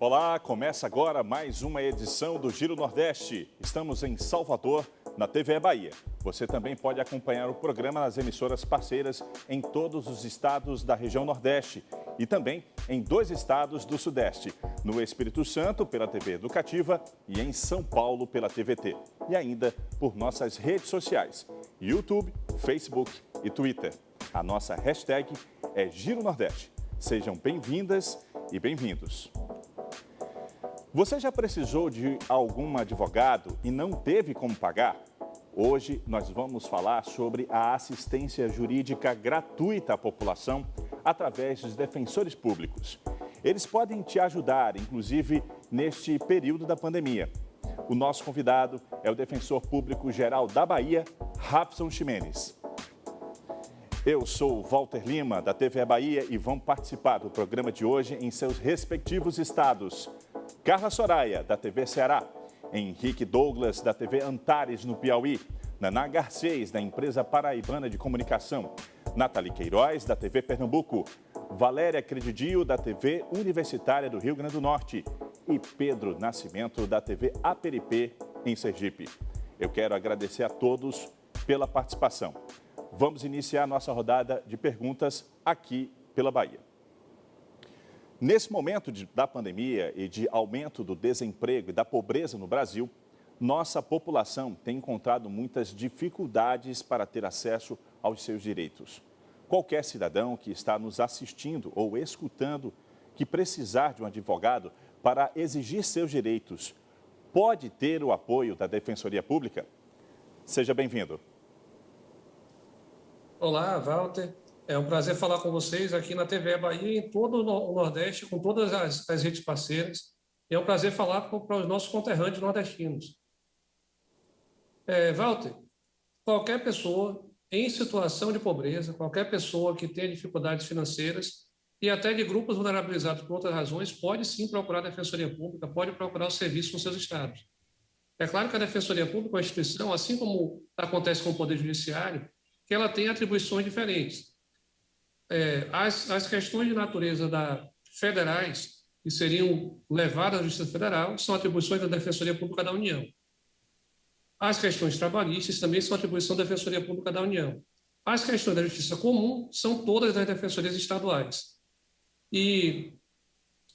olá! Começa agora mais uma edição do Giro Nordeste. Estamos em Salvador, na TVE Bahia. Você também pode acompanhar o programa nas emissoras parceiras em todos os estados da região Nordeste e também em 2 estados do Sudeste, no Espírito Santo pela TV Educativa e em São Paulo pela TVT. E ainda por nossas redes sociais, YouTube, Facebook e Twitter. A nossa hashtag é Giro Nordeste. Sejam bem-vindas e bem-vindos. Você já precisou de algum advogado e não teve como pagar? Hoje nós vamos falar sobre a assistência jurídica gratuita à população através dos defensores públicos. Eles podem te ajudar, inclusive, neste período da pandemia. O nosso convidado é o defensor público geral da Bahia, Rafson Ximenes. Eu sou o Walter Lima, da TVE Bahia, e vão participar do programa de hoje em seus respectivos estados. Carla Soraya, da TV Ceará, Henrique Douglas, da TV Antares, no Piauí, Naná Garcês, da Empresa Paraibana de Comunicação, Nathalie Queiroz, da TV Pernambuco, Valéria Credidio, da TV Universitária do Rio Grande do Norte e Pedro Nascimento, da TV Aperipê, em Sergipe. Eu quero agradecer a todos pela participação. Vamos iniciar nossa rodada de perguntas aqui pela Bahia. Nesse momento da pandemia e de aumento do desemprego e da pobreza no Brasil, nossa população tem encontrado muitas dificuldades para ter acesso aos seus direitos. Qualquer cidadão que está nos assistindo ou escutando que precisar de um advogado para exigir seus direitos, pode ter o apoio da Defensoria Pública? Seja bem-vindo. Olá, Walter. É um prazer falar com vocês aqui na TVE Bahia e em todo o Nordeste, com todas as redes parceiras. E é um prazer falar para os nossos conterrâneos nordestinos. Walter, qualquer pessoa em situação de pobreza, qualquer pessoa que tenha dificuldades financeiras e até de grupos vulnerabilizados por outras razões, pode sim procurar a Defensoria Pública, pode procurar o serviço nos seus estados. É claro que a Defensoria Pública é uma instituição, assim como acontece com o Poder Judiciário, que ela tem atribuições diferentes. As questões de natureza federais, que seriam levadas à Justiça Federal, são atribuições da Defensoria Pública da União. As questões trabalhistas também são atribuição da Defensoria Pública da União. As questões da Justiça Comum são todas das defensorias estaduais. E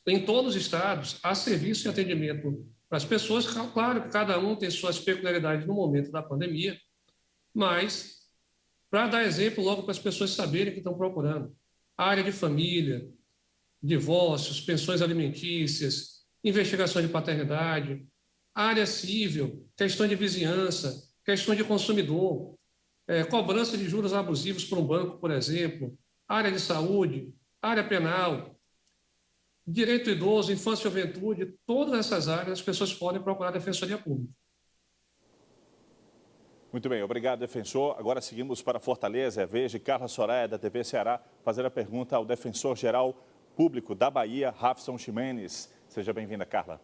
em todos os estados, há serviço e atendimento para as pessoas. Claro que cada um tem suas peculiaridades no momento da pandemia, mas para dar exemplo logo para as pessoas saberem que estão procurando. Área de família, divórcios, pensões alimentícias, investigação de paternidade, área civil, questão de vizinhança, questão de consumidor, cobrança de juros abusivos por um banco, por exemplo, área de saúde, área penal, direito idoso, infância e juventude, todas essas áreas as pessoas podem procurar a Defensoria Pública. Muito bem, obrigado, defensor. Agora seguimos para Fortaleza. É a vez de Carla Soraya, da TV Ceará, fazer a pergunta ao defensor-geral público da Bahia, Rafson Ximenes. Seja bem-vinda, Carla.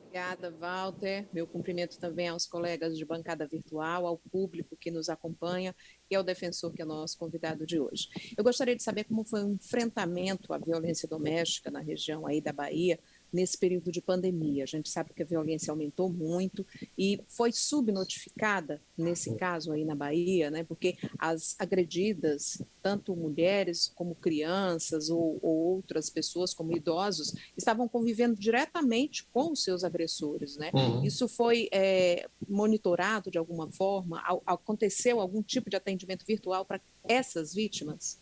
Obrigada, Walter. Meu cumprimento também aos colegas de bancada virtual, ao público que nos acompanha e ao defensor, que é o nosso convidado de hoje. Eu gostaria de saber como foi o enfrentamento à violência doméstica na região aí da Bahia, nesse período de pandemia. A gente sabe que a violência aumentou muito e foi subnotificada, nesse caso aí na Bahia, né, porque as agredidas, tanto mulheres como crianças ou outras pessoas, como idosos, estavam convivendo diretamente com os seus agressores, né? Isso foi monitorado de alguma forma? Aconteceu algum tipo de atendimento virtual para essas vítimas?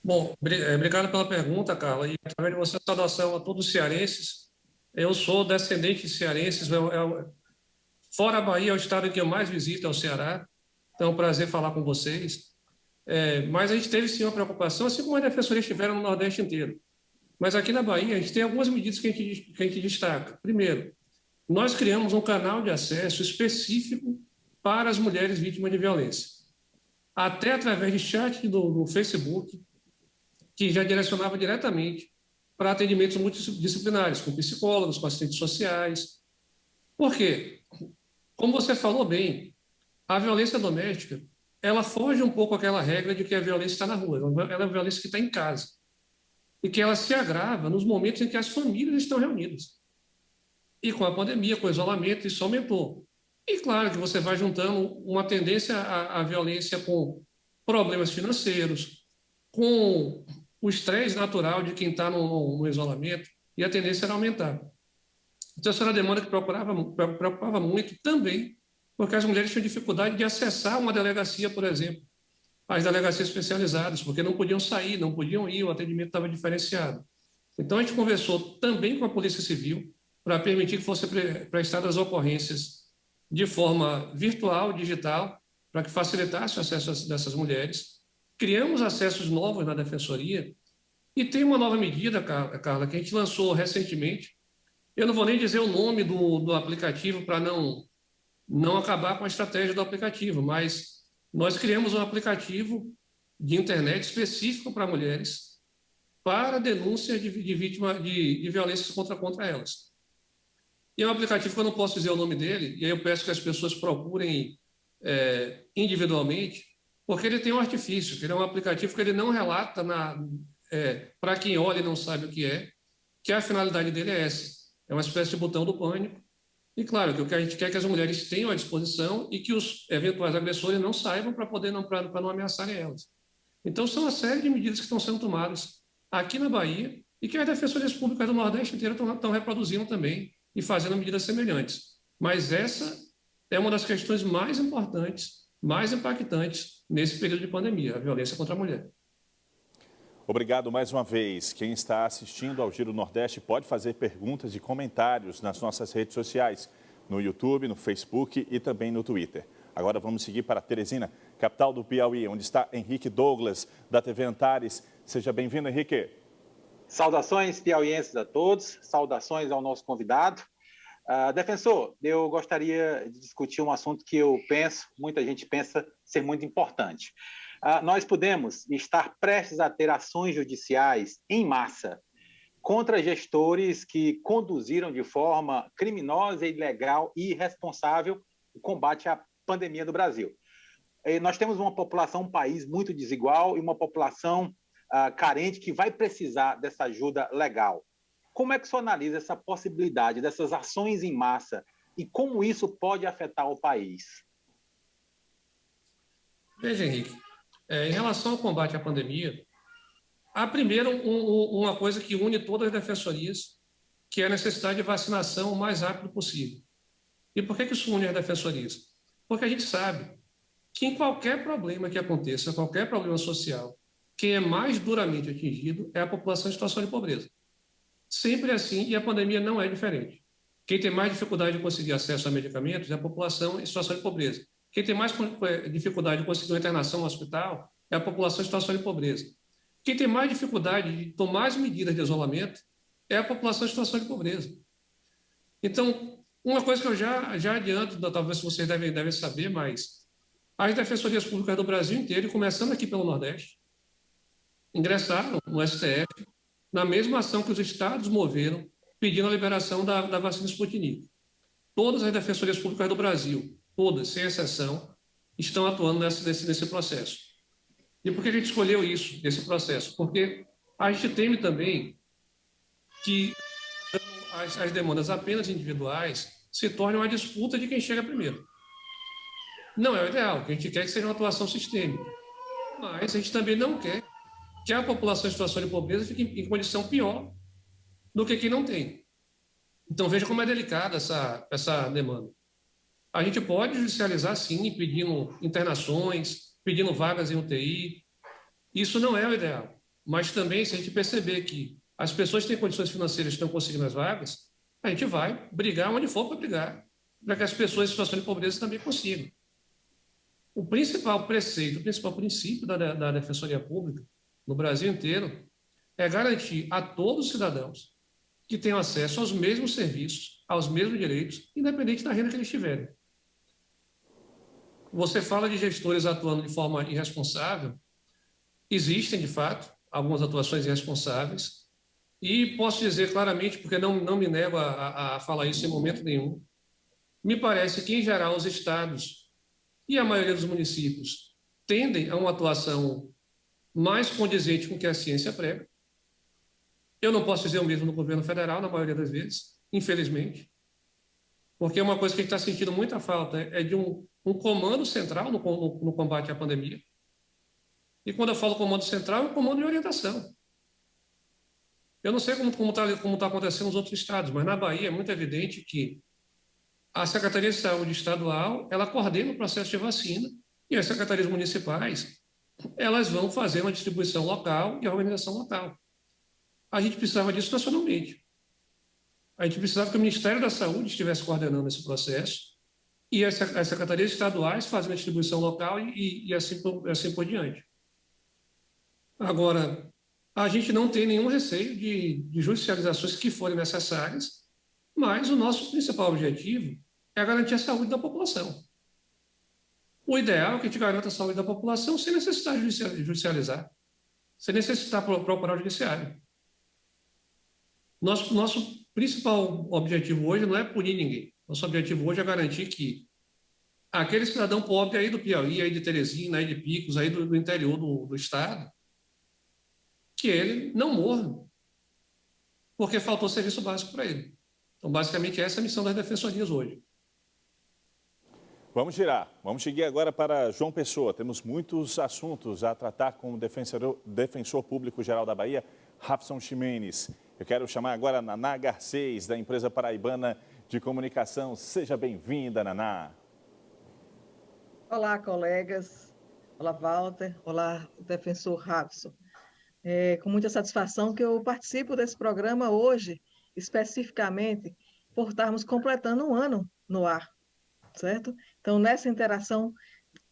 Bom, obrigado pela pergunta, Carla. E através de você, saudação a todos os cearenses. Eu sou descendente de cearenses. Fora a Bahia, é o estado em que eu mais visito, é o Ceará. Então é um prazer falar com vocês. Mas a gente teve sim uma preocupação, assim como as defensorias tiveram no Nordeste inteiro. Mas aqui na Bahia, a gente tem algumas medidas que a gente destaca. Primeiro, nós criamos um canal de acesso específico para as mulheres vítimas de violência. Até através de chat do Facebook, que já direcionava diretamente para atendimentos multidisciplinares, com psicólogos, com assistentes sociais. Por quê? Como você falou bem, a violência doméstica, ela foge um pouco àquela regra de que a violência está na rua, ela é a violência que está em casa. e que ela se agrava nos momentos em que as famílias estão reunidas. E com a pandemia, com o isolamento, isso aumentou. E claro que você vai juntando uma tendência à violência com problemas financeiros, com o estresse natural de quem está no isolamento, e a tendência era aumentar. Então, essa era uma demanda que preocupava muito também, porque as mulheres tinham dificuldade de acessar uma delegacia, por exemplo, as delegacias especializadas, porque não podiam sair, não podiam ir, o atendimento estava diferenciado. Então, a gente conversou também com a Polícia Civil para permitir que fossem prestadas ocorrências de forma virtual, digital, para que facilitasse o acesso dessas mulheres. Criamos acessos novos na Defensoria e tem uma nova medida, Carla, que a gente lançou recentemente. Eu não vou nem dizer o nome do aplicativo para não acabar com a estratégia do aplicativo, mas nós criamos um aplicativo de internet específico para mulheres para denúncia de vítima de violências contra elas. E é um aplicativo que eu não posso dizer o nome dele, e aí eu peço que as pessoas procurem individualmente, porque ele tem um artifício, que ele é um aplicativo que ele não relata para quem olha e não sabe o que a finalidade dele é essa. É uma espécie de botão do pânico. E, claro, que o que a gente quer é que as mulheres tenham à disposição e que os eventuais agressores não saibam para não ameaçarem elas. Então, são uma série de medidas que estão sendo tomadas aqui na Bahia e que as defensorias públicas do Nordeste inteiro estão reproduzindo também e fazendo medidas semelhantes. Mas essa é uma das questões mais importantes, mais impactantes nesse período de pandemia, a violência contra a mulher. Obrigado mais uma vez. Quem está assistindo ao Giro Nordeste pode fazer perguntas e comentários nas nossas redes sociais, no YouTube, no Facebook e também no Twitter. Agora vamos seguir para Teresina, capital do Piauí, onde está Henrique Douglas, da TV Antares. Seja bem-vindo, Henrique. Saudações piauienses a todos, saudações ao nosso convidado. Defensor, eu gostaria de discutir um assunto que muita gente pensa ser muito importante. Nós podemos estar prestes a ter ações judiciais em massa contra gestores que conduziram de forma criminosa, ilegal e irresponsável o combate à pandemia do Brasil. Nós temos uma população, um país muito desigual e uma população carente que vai precisar dessa ajuda legal. Como é que o senhor analisa essa possibilidade dessas ações em massa e como isso pode afetar o país? Veja, Henrique, em relação ao combate à pandemia, há primeiro uma coisa que une todas as defensorias, que é a necessidade de vacinação o mais rápido possível. E por que isso une as defensorias? Porque a gente sabe que em qualquer problema que aconteça, qualquer problema social, quem é mais duramente atingido é a população em situação de pobreza. Sempre assim, e a pandemia não é diferente. Quem tem mais dificuldade de conseguir acesso a medicamentos é a população em situação de pobreza. Quem tem mais dificuldade de conseguir uma internação no hospital é a população em situação de pobreza. Quem tem mais dificuldade de tomar as medidas de isolamento é a população em situação de pobreza. Então, uma coisa que eu já adianto, talvez vocês devem saber, mas as defensorias públicas do Brasil inteiro, começando aqui pelo Nordeste, ingressaram no STF na mesma ação que os estados moveram, pedindo a liberação da vacina Sputnik. Todas as defensorias públicas do Brasil, todas, sem exceção, estão atuando nesse processo. E por que a gente escolheu isso, esse processo? Porque a gente teme também que as demandas apenas individuais se tornem uma disputa de quem chega primeiro. Não é o ideal, a gente quer que seja uma atuação sistêmica. Mas a gente também não quer que a população em situação de pobreza fique em condição pior do que quem não tem. Então, veja como é delicada essa demanda. A gente pode judicializar, sim, pedindo internações, pedindo vagas em UTI. Isso não é o ideal. Mas também, se a gente perceber que as pessoas que têm condições financeiras estão conseguindo as vagas, a gente vai brigar onde for para brigar, para que as pessoas em situação de pobreza também consigam. O principal preceito, o principal princípio da Defensoria Pública, no Brasil inteiro, é garantir a todos os cidadãos que tenham acesso aos mesmos serviços, aos mesmos direitos, independente da renda que eles tiverem. Você fala de gestores atuando de forma irresponsável. Existem, de fato, algumas atuações irresponsáveis, e posso dizer claramente, porque não me nego a falar isso em momento nenhum, me parece que, em geral, os estados e a maioria dos municípios tendem a uma atuação mais condizente com o que a ciência prega, Eu não posso dizer o mesmo no governo federal, na maioria das vezes, infelizmente, porque uma coisa que a gente está sentindo muita falta é de um comando central no combate à pandemia. E quando eu falo comando central, é um comando de orientação. Eu não sei como tá acontecendo nos outros estados, mas na Bahia é muito evidente que a Secretaria de Saúde Estadual, ela coordena o processo de vacina e as secretarias municipais, elas vão fazer uma distribuição local e a organização local. A gente precisava disso nacionalmente. A gente precisava que o Ministério da Saúde estivesse coordenando esse processo e as secretarias estaduais fazendo a distribuição local e assim por diante. Agora, a gente não tem nenhum receio de judicializações que forem necessárias, mas o nosso principal objetivo é garantir a saúde da população. O ideal é que a gente garanta a saúde da população sem necessitar de judicializar, sem necessitar procurar o judiciário. Nosso principal objetivo hoje não é punir ninguém. Nosso objetivo hoje é garantir que aquele cidadão pobre aí do Piauí, aí de Teresina, aí de Picos, aí do interior do estado, que ele não morra, porque faltou serviço básico para ele. Então, basicamente, essa é a missão das defensorias hoje. Vamos girar. Vamos seguir agora para João Pessoa. Temos muitos assuntos a tratar com o defensor público geral da Bahia, Rapson Ximenes. Eu quero chamar agora a Naná Garcês, da empresa paraibana de comunicação. Seja bem-vinda, Naná. Olá, colegas. Olá, Walter. Olá, defensor Rapson. É com muita satisfação que eu participo desse programa hoje, especificamente por estarmos completando um ano no ar, certo? Então, nessa interação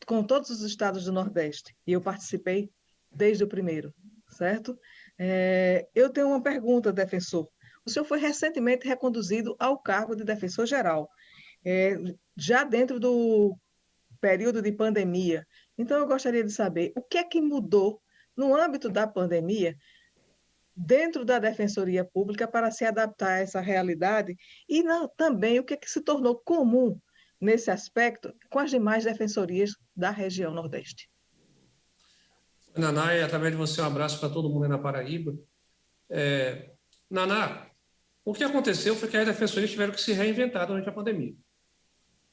com todos os estados do Nordeste, e eu participei desde o primeiro, certo? Eu tenho uma pergunta, defensor. O senhor foi recentemente reconduzido ao cargo de defensor-geral, já dentro do período de pandemia. Então, eu gostaria de saber o que é que mudou no âmbito da pandemia, dentro da Defensoria Pública, para se adaptar a essa realidade e também o que é que se tornou comum nesse aspecto com as demais defensorias da região Nordeste. Naná, e através de você, um abraço para todo mundo aí na Paraíba. Naná, o que aconteceu foi que as defensorias tiveram que se reinventar durante a pandemia.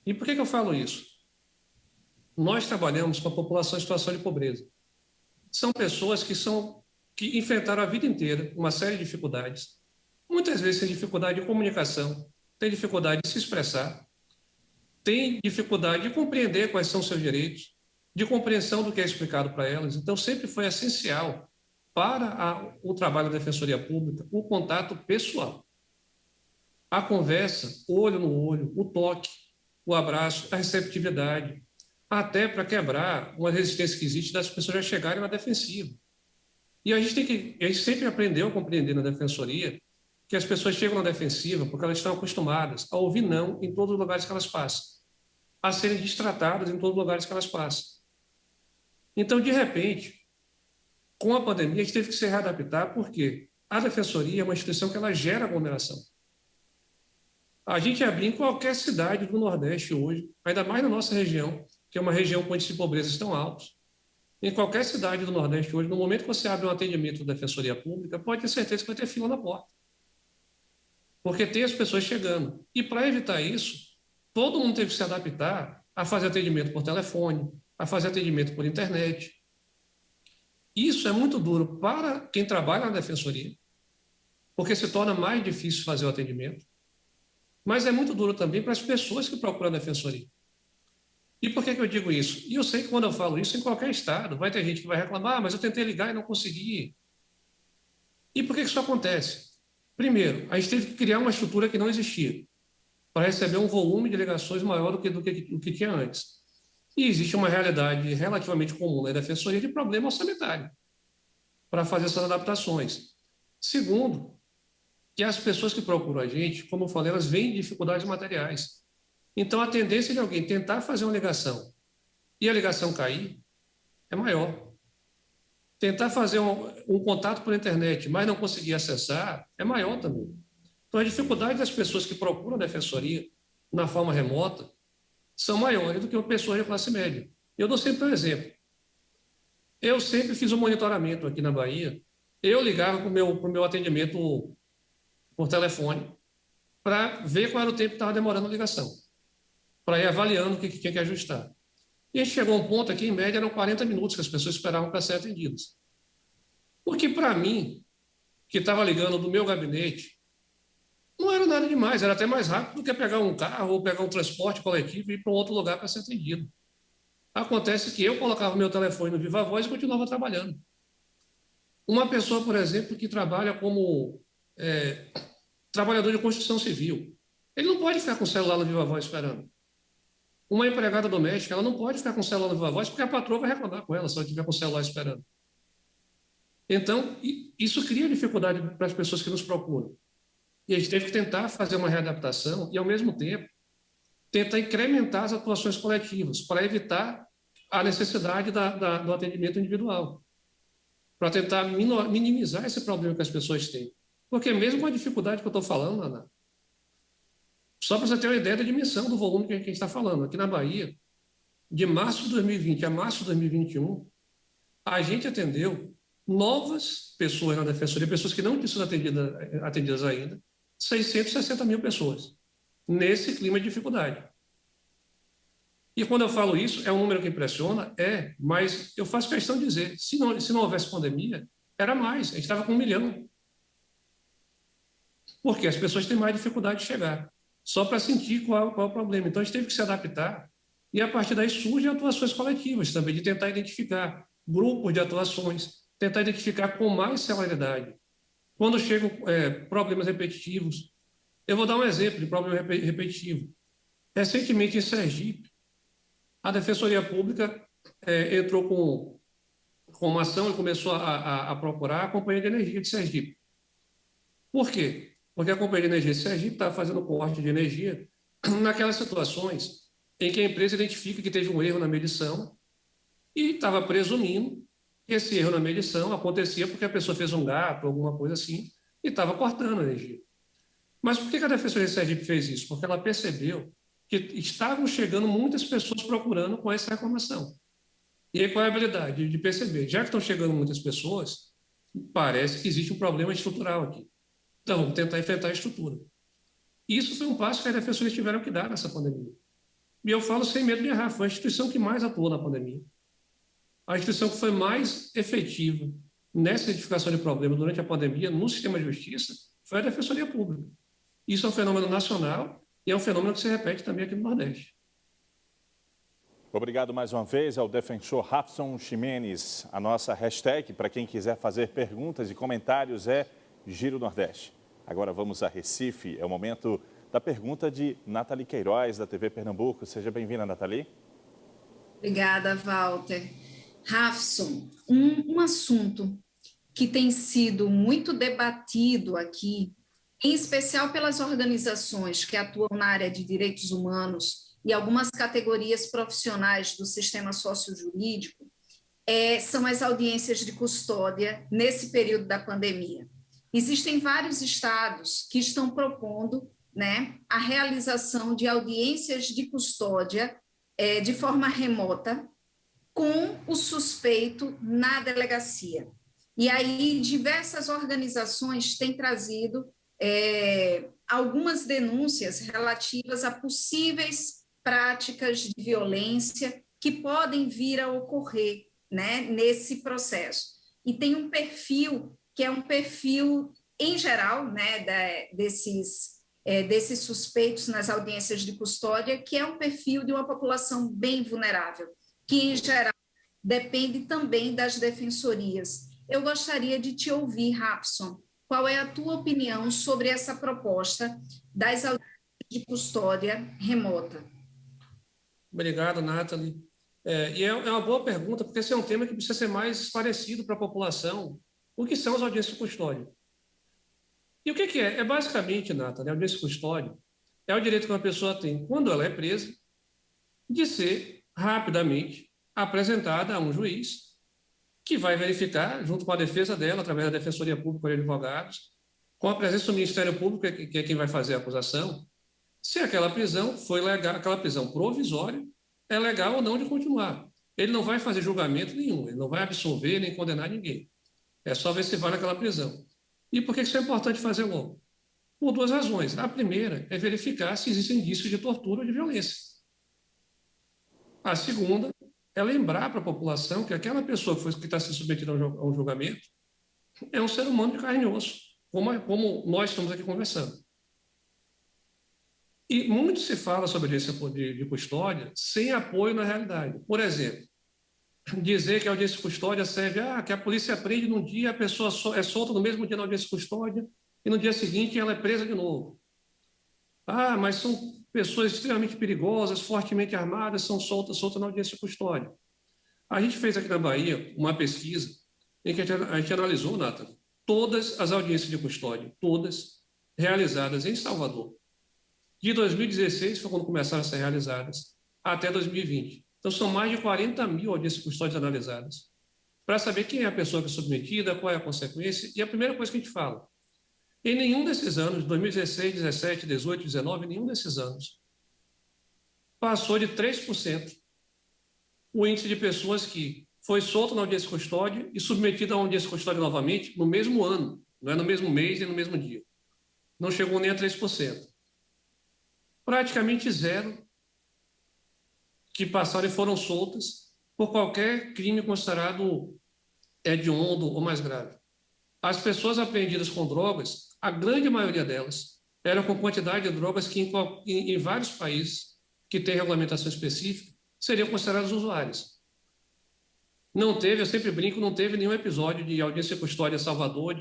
E por que eu falo isso? Nós trabalhamos com a população em situação de pobreza. São pessoas que enfrentaram a vida inteira uma série de dificuldades. Muitas vezes têm dificuldade de comunicação, têm dificuldade de se expressar, têm dificuldade de compreender quais são os seus direitos, de compreensão do que é explicado para elas. Então, sempre foi essencial para o trabalho da Defensoria Pública o contato pessoal. A conversa, olho no olho, o toque, o abraço, a receptividade, até para quebrar uma resistência que existe das pessoas já chegarem na defensiva. E a gente sempre aprendeu a compreender na defensoria que as pessoas chegam na defensiva porque elas estão acostumadas a ouvir não em todos os lugares que elas passam, a serem destratadas em todos os lugares que elas passam. Então, de repente, com a pandemia, a gente teve que se readaptar porque a defensoria é uma instituição que ela gera aglomeração. A gente abrir em qualquer cidade do Nordeste hoje, ainda mais na nossa região, que é uma região com índices de pobreza tão altos. Em qualquer cidade do Nordeste hoje, no momento que você abre um atendimento da Defensoria Pública, pode ter certeza que vai ter fila na porta. Porque tem as pessoas chegando. E para evitar isso, todo mundo teve que se adaptar a fazer atendimento por telefone, a fazer atendimento por internet. Isso é muito duro para quem trabalha na Defensoria, porque se torna mais difícil fazer o atendimento. Mas é muito duro também para as pessoas que procuram a Defensoria. E por que eu digo isso? E eu sei que quando eu falo isso, em qualquer estado, vai ter gente que vai reclamar, mas eu tentei ligar e não consegui. E por que isso acontece? Primeiro, a gente teve que criar uma estrutura que não existia, para receber um volume de ligações maior do que tinha antes. E existe uma realidade relativamente comum na Defensoria de problema orçamentário, para fazer essas adaptações. Segundo, que as pessoas que procuram a gente, como eu falei, elas vêm de dificuldades materiais. Então, a tendência de alguém tentar fazer uma ligação e a ligação cair é maior. Tentar fazer um contato por internet, mas não conseguir acessar, é maior também. Então, a dificuldade das pessoas que procuram a Defensoria na forma remota são maiores do que pessoas de classe média. Eu dou sempre um exemplo. Eu sempre fiz um monitoramento aqui na Bahia eu ligava para o meu atendimento por telefone para ver qual era o tempo que estava demorando a ligação, para ir avaliando o que tinha que ajustar. E a gente chegou a um ponto aqui, em média, eram 40 minutos que as pessoas esperavam para ser atendidas. Porque, para mim, que estava ligando do meu gabinete, não era nada demais, era até mais rápido do que pegar um carro ou pegar um transporte coletivo e ir para um outro lugar para ser atendido. Acontece que eu colocava meu telefone no Viva Voz e continuava trabalhando. Uma pessoa, por exemplo, que trabalha como trabalhador de construção civil, ele não pode ficar com o celular no Viva Voz esperando. Uma empregada doméstica, ela não pode ficar com o celular no Viva Voz porque a patroa vai reclamar com ela se ela estiver com o celular esperando. Então, isso cria dificuldade para as pessoas que nos procuram. E a gente teve que tentar fazer uma readaptação e, ao mesmo tempo, tentar incrementar as atuações coletivas para evitar a necessidade do atendimento individual, para tentar minimizar esse problema que as pessoas têm. Porque mesmo com a dificuldade que eu estou falando, Ana, só para você ter uma ideia da dimensão do volume que a gente está falando, aqui na Bahia, de março de 2020 a março de 2021, a gente atendeu novas pessoas na Defensoria, pessoas que não tinham sido atendidas ainda, 660 mil pessoas, nesse clima de dificuldade. E quando eu falo isso, é um número que impressiona, mas eu faço questão de dizer, se não houvesse pandemia, era mais, a gente estava com 1 milhão. Porque as pessoas têm mais dificuldade de chegar, só para sentir qual é o problema. Então, a gente teve que se adaptar, e a partir daí surgem atuações coletivas também, de tentar identificar grupos de atuações, tentar identificar com mais celeridade. Quando chegam problemas repetitivos, eu vou dar um exemplo de problema repetitivo. Recentemente, em Sergipe, a Defensoria Pública entrou com uma ação e começou a procurar a Companhia de Energia de Sergipe. Por quê? Porque a Companhia de Energia de Sergipe está fazendo corte de energia naquelas situações em que a empresa identifica que teve um erro na medição e estava presumindo que esse erro na medição acontecia porque a pessoa fez um gato, alguma coisa assim, e estava cortando a energia. Mas por que a Defensoria de Sergipe fez isso? Porque ela percebeu que estavam chegando muitas pessoas procurando com essa reclamação. E aí qual é a habilidade de perceber? Já que estão chegando muitas pessoas, parece que existe um problema estrutural aqui. Então, vamos tentar enfrentar a estrutura. Isso foi um passo que as defensorias tiveram que dar nessa pandemia. E eu falo sem medo de errar, foi a instituição que mais atuou na pandemia. A instituição que foi mais efetiva nessa identificação de problemas durante a pandemia no sistema de justiça foi a Defensoria Pública. Isso é um fenômeno nacional e é um fenômeno que se repete também aqui no Nordeste. Obrigado mais uma vez ao defensor Rafson Ximenes. A nossa hashtag, para quem quiser fazer perguntas e comentários, é Giro Nordeste. Agora vamos a Recife. É o momento da pergunta de Nathalie Queiroz, da TV Pernambuco. Seja bem-vinda, Nathalie. Obrigada, Walter. Rafson, um assunto que tem sido muito debatido aqui, em especial pelas organizações que atuam na área de direitos humanos e algumas categorias profissionais do sistema sociojurídico, são as audiências de custódia nesse período da pandemia. Existem vários estados que estão propondo, né, a realização de audiências de custódia de forma remota com o suspeito na delegacia. E aí diversas organizações têm trazido algumas denúncias relativas a possíveis práticas de violência que podem vir a ocorrer, né, nesse processo. E tem um perfil que é um perfil, em geral, né, desses suspeitos nas audiências de custódia, que é um perfil de uma população bem vulnerável, que, em geral, depende também das defensorias. Eu gostaria de te ouvir, Rafson, qual é a tua opinião sobre essa proposta das audiências de custódia remota? Obrigado, Nathalie. E é uma boa pergunta, porque esse é um tema que precisa ser mais esclarecido para a população, o que são as audiências de custódia. E o que é? É basicamente, Nathalie, a audiência de custódia é o direito que uma pessoa tem, quando ela é presa, de ser rapidamente apresentada a um juiz que vai verificar, junto com a defesa dela, através da Defensoria Pública de Advogados, com a presença do Ministério Público, que é quem vai fazer a acusação, se aquela prisão foi legal, aquela prisão provisória é legal ou não de continuar. Ele não vai fazer julgamento nenhum, ele não vai absolver nem condenar ninguém. É só ver se vale aquela prisão. E por que isso é importante fazer logo? Por duas razões. A primeira é verificar se existem indícios de tortura ou de violência. A segunda é lembrar para a população que aquela pessoa que está se submetida a um julgamento é um ser humano de carne e osso, como nós estamos aqui conversando. E muito se fala sobre audiência de custódia sem apoio na realidade. Por exemplo, dizer que a audiência de custódia serve que a polícia prende num dia, a pessoa é solta no mesmo dia na audiência de custódia e no dia seguinte ela é presa de novo. Mas são pessoas extremamente perigosas, fortemente armadas, são soltas na audiência de custódia. A gente fez aqui na Bahia uma pesquisa em que a gente analisou, Nathan, todas as audiências de custódia, todas realizadas em Salvador. De 2016, foi quando começaram a ser realizadas, até 2020. Então, são mais de 40 mil audiências de custódia analisadas, para saber quem é a pessoa que é submetida, qual é a consequência. E a primeira coisa que a gente fala, em nenhum desses anos, 2016, 17, 18, 19, nenhum desses anos, passou de 3% o índice de pessoas que foi solto na audiência de custódia e submetida a uma audiência de custódia novamente no mesmo ano, não é no mesmo mês e no mesmo dia. Não chegou nem a 3%. Praticamente zero que passaram e foram soltas por qualquer crime considerado hediondo ou mais grave. As pessoas apreendidas com drogas, a grande maioria delas, eram com quantidade de drogas que em vários países que têm regulamentação específica, seriam consideradas usuárias. Não teve, eu sempre brinco, não teve nenhum episódio de audiência de custódia em Salvador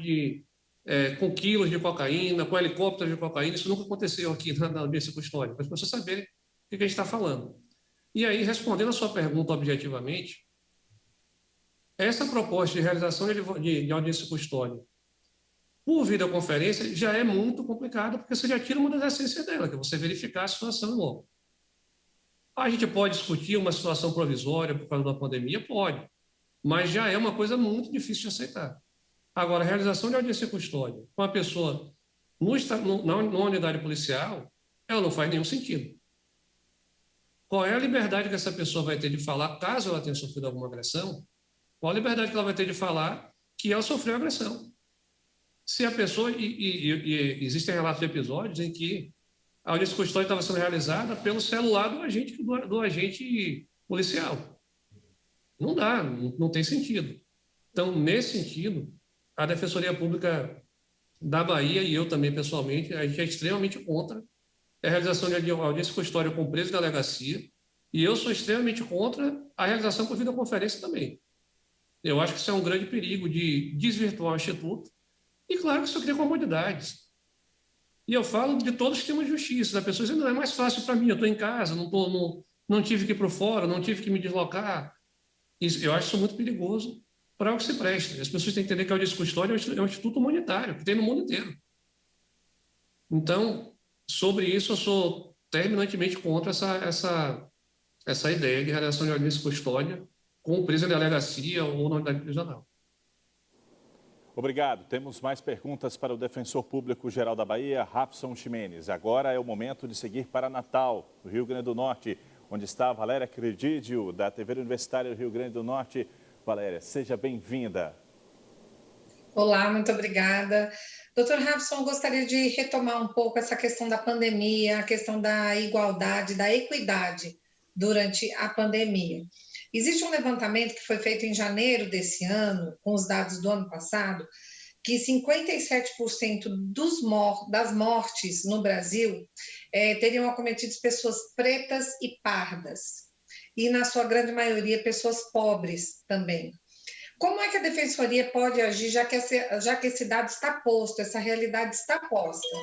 com quilos de cocaína, com helicópteros de cocaína. Isso nunca aconteceu aqui na audiência de custódia, para as pessoas saberem o que a gente está falando. E aí, respondendo a sua pergunta objetivamente, essa proposta de realização de audiência de custódia por videoconferência já é muito complicada, porque você já tira uma das essências dela, que é você verificar a situação logo. A gente pode discutir uma situação provisória por causa da pandemia? Pode, mas já é uma coisa muito difícil de aceitar. Agora, a realização de audiência de custódia com a pessoa na unidade policial, ela não faz nenhum sentido. Qual é a liberdade que essa pessoa vai ter de falar, caso ela tenha sofrido alguma agressão? Qual a liberdade que ela vai ter de falar que ela sofreu agressão? Se a pessoa... E existem relatos de episódios em que a audiência de custódia estava sendo realizada pelo celular do agente policial. Não dá, não tem sentido. Então, nesse sentido, a Defensoria Pública da Bahia, e eu também pessoalmente, a gente é extremamente contra a realização de audiência de custódia com preso de delegacia, e eu sou extremamente contra a realização por videoconferência também. Eu acho que isso é um grande perigo de desvirtuar o Instituto, e claro que isso cria comodidades. E eu falo de todo o sistema de justiça, da pessoa dizendo, não, é mais fácil para mim, eu estou em casa, não tive que ir para fora, não tive que me deslocar. Eu acho isso muito perigoso para o que se presta. As pessoas têm que entender que a audiência de custódia é um instituto humanitário, que tem no mundo inteiro. Então, sobre isso, eu sou terminantemente contra essa ideia de realização de audiência de custódia com o preso em delegacia ou na unidade prisional. Obrigado. Temos mais perguntas para o Defensor Público-Geral da Bahia, Rafson Ximenes. Agora é o momento de seguir para Natal, no Rio Grande do Norte, onde está a Valéria Credidio, da TV Universitária do Rio Grande do Norte. Valéria, seja bem-vinda. Olá, muito obrigada. Doutor Rafson, gostaria de retomar um pouco essa questão da pandemia, a questão da igualdade, da equidade durante a pandemia. Existe um levantamento que foi feito em janeiro desse ano, com os dados do ano passado, que 57% das mortes no Brasil teriam acometido pessoas pretas e pardas, e na sua grande maioria pessoas pobres também. Como é que a Defensoria pode agir, já que esse dado está posto, essa realidade está posta?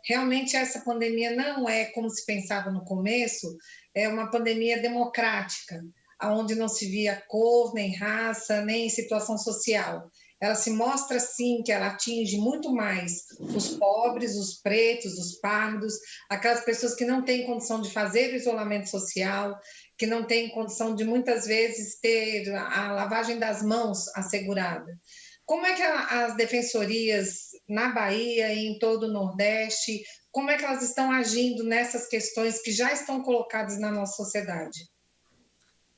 Realmente essa pandemia não é, como se pensava no começo, é uma pandemia democrática, onde não se via cor, nem raça, nem situação social. Ela se mostra, sim, que ela atinge muito mais os pobres, os pretos, os pardos, aquelas pessoas que não têm condição de fazer o isolamento social, que não têm condição de, muitas vezes, ter a lavagem das mãos assegurada. Como é que as defensorias na Bahia e em todo o Nordeste, como é que elas estão agindo nessas questões que já estão colocadas na nossa sociedade?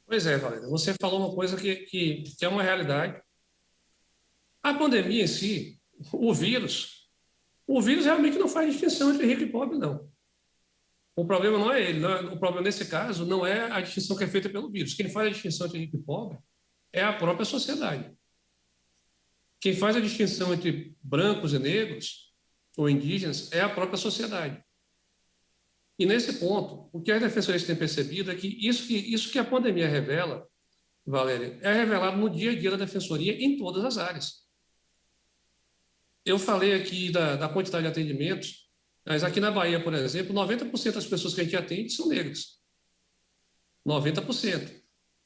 Pois é, Valéria, você falou uma coisa que é uma realidade. A pandemia em si, o vírus realmente não faz distinção entre rico e pobre, não. O problema não é ele. O problema, nesse caso, não é a distinção que é feita pelo vírus. Quem faz a distinção entre rico e pobre é a própria sociedade. Quem faz a distinção entre brancos e negros ou indígenas é a própria sociedade. E, nesse ponto, o que as defensorias têm percebido é que isso que a pandemia revela, Valéria, é revelado no dia a dia da defensoria em todas as áreas. Eu falei aqui da quantidade de atendimentos, mas aqui na Bahia, por exemplo, 90% das pessoas que a gente atende são negras. 90%.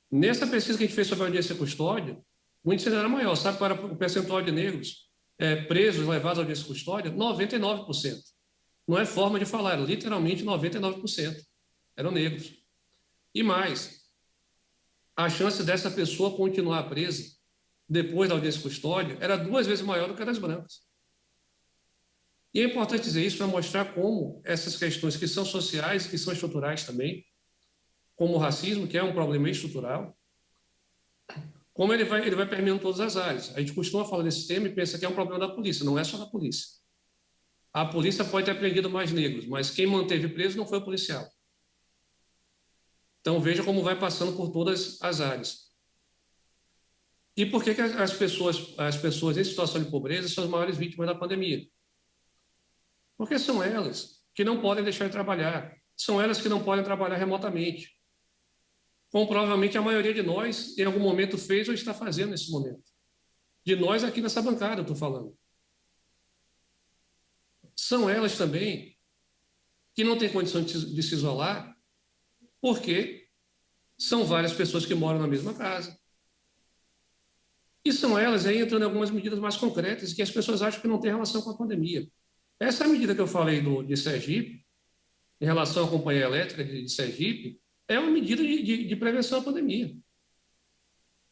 Nessa pesquisa que a gente fez sobre a audiência e custódia, o índice era maior. Sabe qual era o percentual de negros presos, levados à audiência e custódia? 99%. Não é forma de falar, era literalmente 99%. Eram negros. E mais, a chance dessa pessoa continuar presa depois da audiência e custódia era 2 vezes maior do que a das brancas. E é importante dizer isso para mostrar como essas questões que são sociais e que são estruturais também, como o racismo, que é um problema estrutural, como ele vai permeando todas as áreas. A gente costuma falar desse tema e pensa que é um problema da polícia, não é só da polícia. A polícia pode ter prendido mais negros, mas quem manteve preso não foi o policial. Então veja como vai passando por todas as áreas. E por que as pessoas em situação de pobreza são as maiores vítimas da pandemia? Porque são elas que não podem deixar de trabalhar, são elas que não podem trabalhar remotamente. Como provavelmente a maioria de nós, em algum momento, fez ou está fazendo nesse momento. De nós aqui nessa bancada, eu estou falando. São elas também que não têm condição de se isolar, porque são várias pessoas que moram na mesma casa. E são elas aí entrando em algumas medidas mais concretas que as pessoas acham que não têm relação com a pandemia. Essa medida que eu falei de Sergipe, em relação à companhia elétrica de Sergipe, é uma medida de prevenção à pandemia.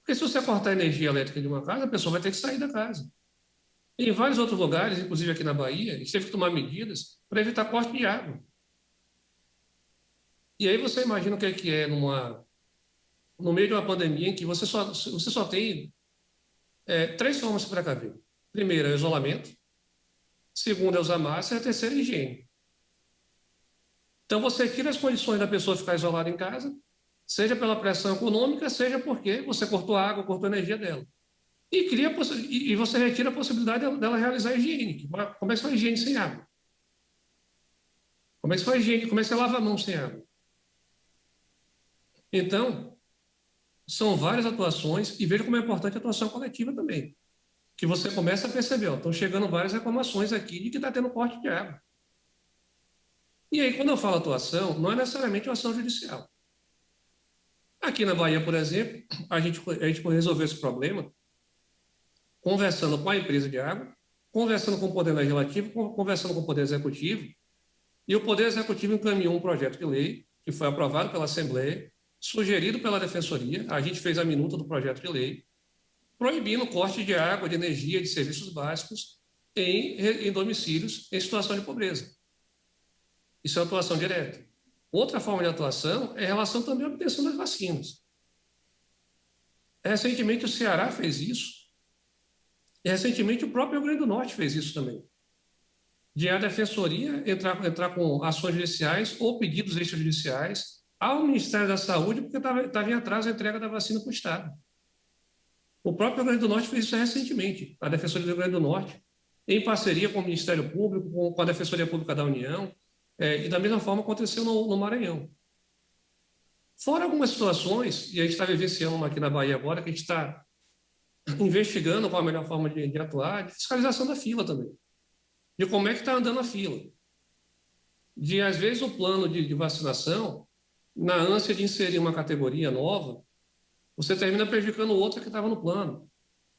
Porque se você cortar a energia elétrica de uma casa, a pessoa vai ter que sair da casa. E em vários outros lugares, inclusive aqui na Bahia, a gente teve que tomar medidas para evitar corte de água. E aí você imagina o que é no meio de uma pandemia em que você só tem 3 formas de se precaver. Primeiro é o isolamento, segundo é usar máscara e a terceira é a higiene. Então você tira as condições da pessoa ficar isolada em casa, seja pela pressão econômica, seja porque você cortou a água, cortou a energia dela. E você retira a possibilidade dela realizar a higiene. Como é que faz a higiene sem água? Como é que faz a higiene? Como é que você lava a mão sem água? Então, são várias atuações, e veja como é importante a atuação coletiva também. Que você começa a perceber, estão chegando várias reclamações aqui de que está tendo corte de água. E aí, quando eu falo atuação, não é necessariamente uma ação judicial. Aqui na Bahia, por exemplo, a gente resolveu esse problema conversando com a empresa de água, conversando com o Poder Legislativo, conversando com o Poder Executivo, e o Poder Executivo encaminhou um projeto de lei que foi aprovado pela Assembleia, sugerido pela Defensoria, a gente fez a minuta do projeto de lei, proibindo o corte de água, de energia, de serviços básicos em domicílios em situação de pobreza. Isso é atuação direta. Outra forma de atuação é em relação também à obtenção das vacinas. Recentemente o Ceará fez isso, e recentemente o próprio Rio Grande do Norte fez isso também. De a Defensoria entrar com ações judiciais ou pedidos extrajudiciais ao Ministério da Saúde, porque estava em atraso a entrega da vacina para o Estado. O próprio Rio Grande do Norte fez isso recentemente, a Defensoria do Rio Grande do Norte, em parceria com o Ministério Público, com a Defensoria Pública da União, e da mesma forma aconteceu no Maranhão. Fora algumas situações, e a gente está vivenciando uma aqui na Bahia agora, que a gente está investigando qual a melhor forma de atuar, de fiscalização da fila também, de como é que está andando a fila. De, às vezes, o plano de vacinação, na ânsia de inserir uma categoria nova, você termina prejudicando outra que estava no plano.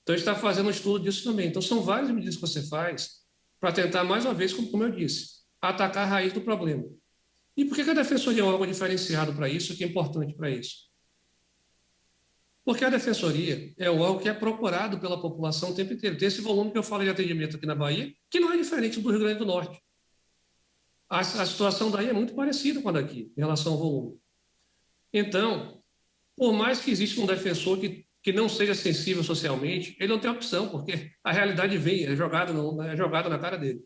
Então, a gente está fazendo um estudo disso também. Então, são várias medidas que você faz para tentar, mais uma vez, como eu disse, atacar a raiz do problema. E por que a Defensoria é algo diferenciado para isso, que é importante para isso? Porque a Defensoria é o órgão que é procurado pela população o tempo inteiro. Tem esse volume que eu falei de atendimento aqui na Bahia, que não é diferente do Rio Grande do Norte. A situação daí é muito parecida com a daqui, em relação ao volume. Então, por mais que exista um defensor que que não seja sensível socialmente, ele não tem opção, porque a realidade vem, é jogada na cara dele.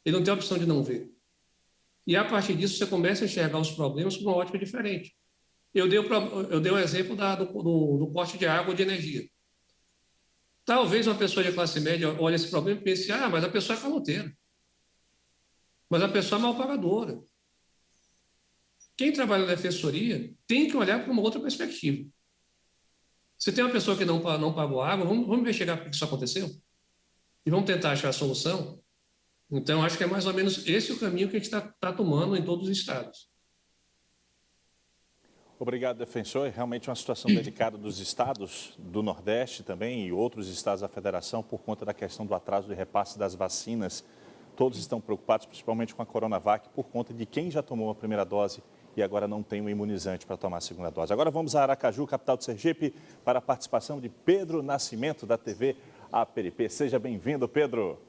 Ele não tem opção de não ver. E, a partir disso, você começa a enxergar os problemas com uma ótica diferente. Eu dei o exemplo do corte de água ou de energia. Talvez uma pessoa de classe média olhe esse problema e pense, mas a pessoa é caloteira. Mas a pessoa é mal pagadora. Quem trabalha na defensoria tem que olhar para uma outra perspectiva. Se tem uma pessoa que não pagou água, vamos investigar por que isso aconteceu? E vamos tentar achar a solução? Então, acho que é mais ou menos esse o caminho que a gente está tomando em todos os estados. Obrigado, defensor. É realmente uma situação delicada dos estados do Nordeste também e outros estados da federação por conta da questão do atraso de repasse das vacinas. Todos estão preocupados, principalmente com a Coronavac, por conta de quem já tomou a primeira dose e agora não tem um imunizante para tomar a segunda dose. Agora vamos a Aracaju, capital de Sergipe, para a participação de Pedro Nascimento, da TV APRP. Seja bem-vindo, Pedro.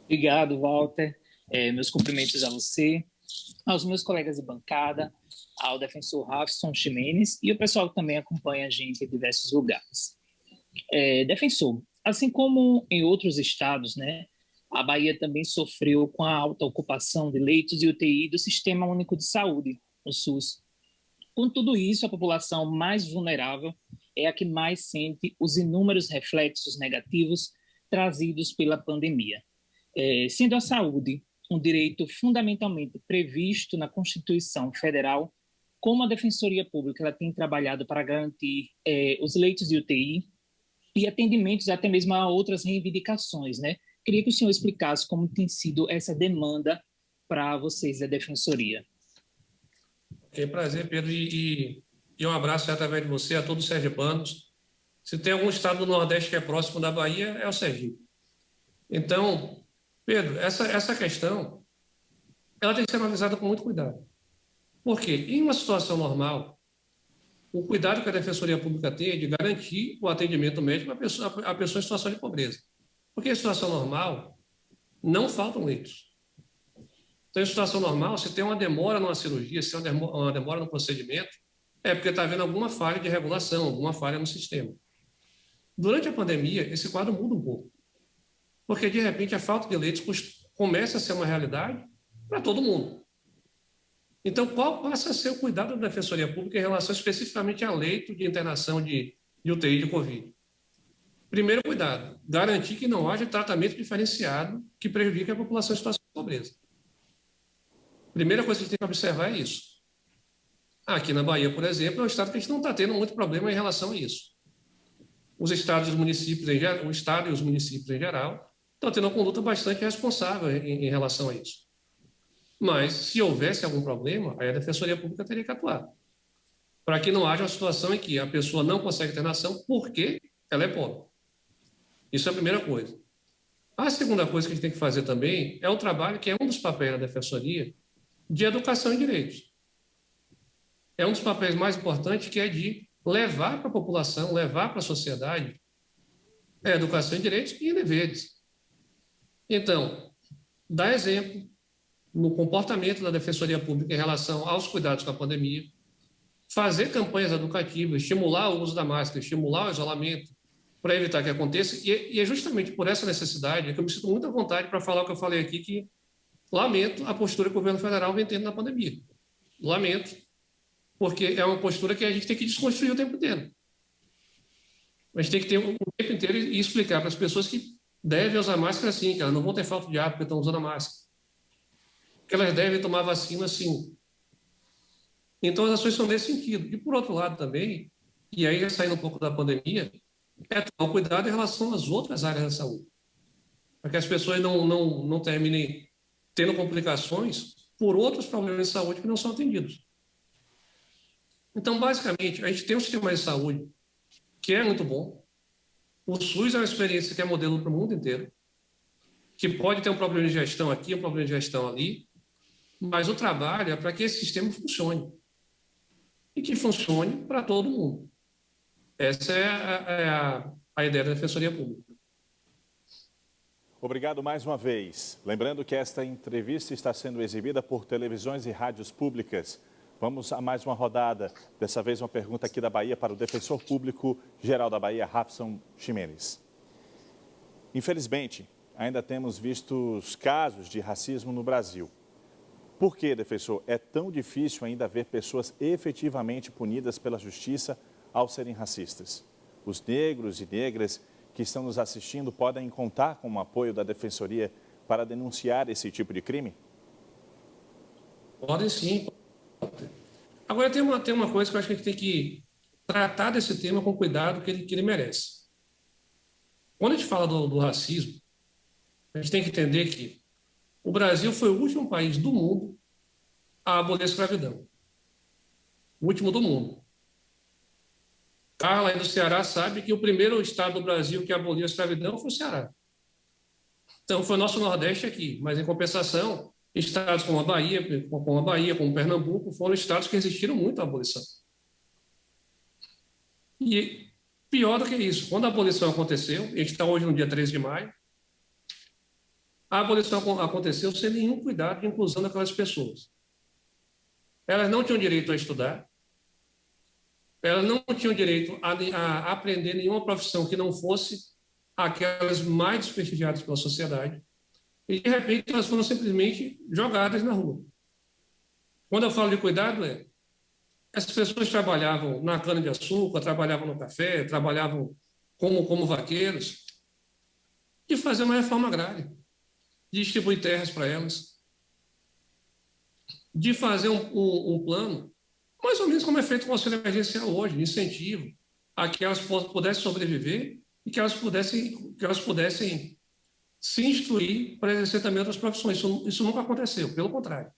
Obrigado, Walter. Meus cumprimentos a você, aos meus colegas de bancada, ao defensor Rafson Ximenes e o pessoal que também acompanha a gente em diversos lugares. Defensor, assim como em outros estados, né, a Bahia também sofreu com a alta ocupação de leitos de UTI do Sistema Único de Saúde, o SUS. Com tudo isso, a população mais vulnerável é a que mais sente os inúmeros reflexos negativos trazidos pela pandemia. Sendo a saúde um direito fundamentalmente previsto na Constituição Federal, como a Defensoria Pública ela tem trabalhado para garantir os leitos de UTI e atendimentos até mesmo a outras reivindicações, né? Queria que o senhor explicasse como tem sido essa demanda para vocês da Defensoria. É um prazer, Pedro, e um abraço através de você a todos os sergipanos. Se tem algum estado do Nordeste que é próximo da Bahia, é o Sergipe. Então, Pedro, essa questão ela tem que ser analisada com muito cuidado. Por quê? Em uma situação normal, o cuidado que a Defensoria Pública tem é de garantir o atendimento médico à pessoa em situação de pobreza. Porque em situação normal, não faltam leitos. Então, em situação normal, se tem uma demora numa cirurgia, se tem uma demora no procedimento, é porque está havendo alguma falha de regulação, alguma falha no sistema. Durante a pandemia, esse quadro muda um pouco. Porque, de repente, a falta de leitos começa a ser uma realidade para todo mundo. Então, qual passa a ser o cuidado da Defensoria Pública em relação especificamente a leito de internação de UTI de Covid? Primeiro cuidado, garantir que não haja tratamento diferenciado que prejudique a população em situação de pobreza. Primeira coisa que a gente tem que observar é isso. Aqui na Bahia, por exemplo, é um estado que a gente não está tendo muito problema em relação a isso. Os estados e os municípios em geral, o estado e os municípios em geral estão tendo uma conduta bastante responsável em relação a isso. Mas, se houvesse algum problema, aí a Defensoria Pública teria que atuar. Para que não haja uma situação em que a pessoa não consegue internação porque ela é pobre. Isso é a primeira coisa. A segunda coisa que a gente tem que fazer também é o trabalho, que é um dos papéis da Defensoria, de educação em direitos. É um dos papéis mais importantes, que é de levar para a população, levar para a sociedade a educação em direitos e deveres. Então, dar exemplo no comportamento da Defensoria Pública em relação aos cuidados com a pandemia, fazer campanhas educativas, estimular o uso da máscara, estimular o isolamento, para evitar que aconteça, e é justamente por essa necessidade que eu me sinto muito à vontade para falar o que eu falei aqui, que lamento a postura que o governo federal vem tendo na pandemia. Lamento, porque é uma postura que a gente tem que desconstruir o tempo inteiro. A gente tem que ter o tempo inteiro e explicar para as pessoas que devem usar máscara sim, que elas não vão ter falta de ar porque estão usando a máscara. Que elas devem tomar vacina sim. Então, as ações são nesse sentido. E, por outro lado também, e aí saindo um pouco da pandemia, é tomar cuidado em relação às outras áreas da saúde. Para que as pessoas não terminem tendo complicações por outros problemas de saúde que não são atendidos. Então, basicamente, a gente tem um sistema de saúde que é muito bom. O SUS é uma experiência que é modelo para o mundo inteiro, que pode ter um problema de gestão aqui, um problema de gestão ali, mas o trabalho é para que esse sistema funcione. E que funcione para todo mundo. Essa é a ideia da Defensoria Pública. Obrigado mais uma vez. Lembrando que esta entrevista está sendo exibida por televisões e rádios públicas. Vamos a mais uma rodada. Dessa vez, uma pergunta aqui da Bahia para o Defensor Público Geral da Bahia, Rafson Ximenes. Infelizmente, ainda temos visto casos de racismo no Brasil. Por que, defensor, é tão difícil ainda ver pessoas efetivamente punidas pela justiça ao serem racistas? Os negros e negras que estão nos assistindo podem contar com o apoio da Defensoria para denunciar esse tipo de crime? Podem sim. Agora, tem uma coisa que eu acho que a gente tem que tratar desse tema com o cuidado que ele merece. Quando a gente fala do racismo, a gente tem que entender que o Brasil foi o último país do mundo a abolir a escravidão. O último do mundo. Carla, aí do Ceará, sabe que o primeiro estado do Brasil que aboliu a escravidão foi o Ceará. Então, foi o nosso Nordeste aqui. Mas, em compensação, estados como a Bahia, como Pernambuco, foram estados que resistiram muito à abolição. E pior do que isso, quando a abolição aconteceu, a gente está hoje no dia 13 de maio, a abolição aconteceu sem nenhum cuidado de inclusão daquelas pessoas. Elas não tinham direito a estudar, elas não tinham direito a aprender nenhuma profissão que não fosse aquelas mais desprestigiadas pela sociedade, e, de repente, elas foram simplesmente jogadas na rua. Quando eu falo de cuidado, essas pessoas trabalhavam na cana-de-açúcar, trabalhavam no café, trabalhavam como vaqueiros, de fazer uma reforma agrária, de distribuir terras para elas, de fazer um plano, mais ou menos como é feito com o auxílio emergencial hoje, de incentivo a que elas pudessem sobreviver e que elas pudessem se instruir para exercer também outras profissões. Isso nunca aconteceu, pelo contrário.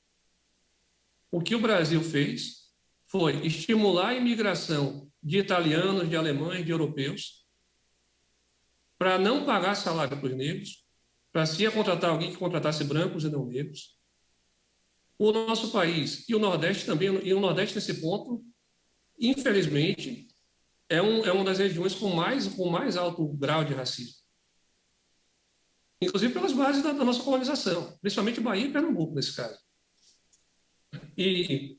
O que o Brasil fez foi estimular a imigração de italianos, de alemães, de europeus, para não pagar salário para os negros, para se ia contratar alguém que contratasse brancos e não negros. O nosso país e o Nordeste também, e o Nordeste nesse ponto, infelizmente, é uma das regiões com mais alto grau de racismo. Inclusive pelas bases da nossa colonização, principalmente Bahia e Pernambuco, nesse caso. E